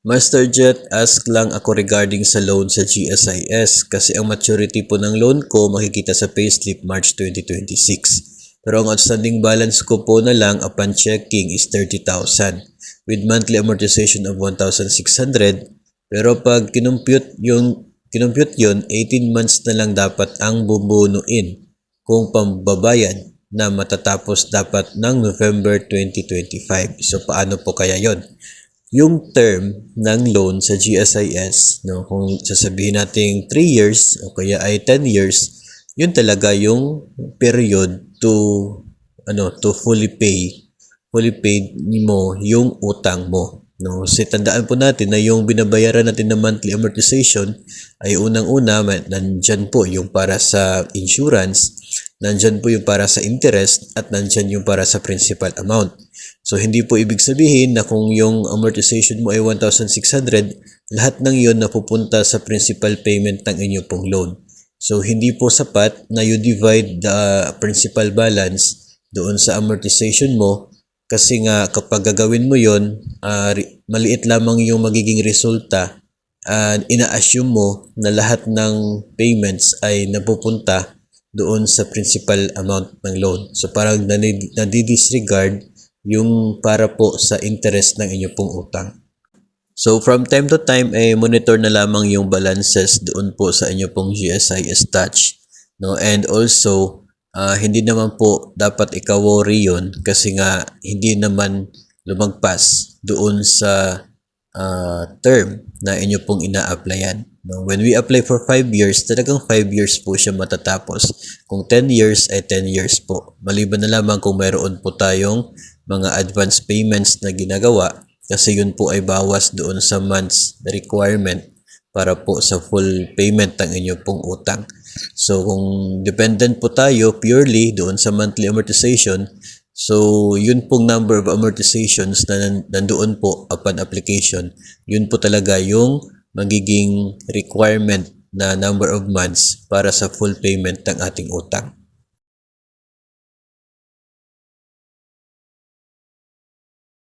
Master Jet, ask lang ako regarding sa loan sa GSIS kasi ang maturity po ng loan ko makikita sa payslip March 2026. Pero ang outstanding balance ko po na lang upon checking is 30,000 with monthly amortization of 1,600. Pero pag kinumpute yun, 18 months na lang dapat ang bubunuin kung pambabayad na matatapos dapat ng November 2025. So paano po kaya yon? Yung term ng loan sa GSIS, no, kung sasabihin nating 3 years o kaya ay 10 years, yun talaga yung period to fully paid mo yung utang mo. No, kasi tandaan po natin na yung binabayaran natin na monthly amortization ay unang-una nandyan po yung para sa insurance, nandyan po yung para sa interest, at nandyan yung para sa principal amount. So hindi po ibig sabihin na kung yung amortization mo ay 1,600, lahat ng yun napupunta sa principal payment ng inyo pong loan. So hindi po sapat na you divide the principal balance doon sa amortization mo, kasi nga kapag gagawin mo yon, maliit lamang yung magiging resulta, and ina-assume mo na lahat ng payments ay napupunta doon sa principal amount ng loan. So parang nadi-disregard yung para po sa interest ng inyo pong utang. So from time to time ay monitor na lamang yung balances doon po sa inyo pong GSIS Touch, no? And also hindi naman po dapat ika-worry yun kasi nga hindi naman lumagpas doon sa term na inyo pong ina-applyan. No? When we apply for 5 years, talagang 5 years po siya matatapos. Kung 10 years ay 10 years po. Maliban na lamang kung mayroon po tayong mga advance payments na ginagawa, kasi yun po ay bawas doon sa months requirement para po sa full payment ng inyo pong utang. So kung dependent po tayo purely doon sa monthly amortization, so yun pong number of amortizations na nandoon po upon application, yun po talaga yung magiging requirement na number of months para sa full payment ng ating utang.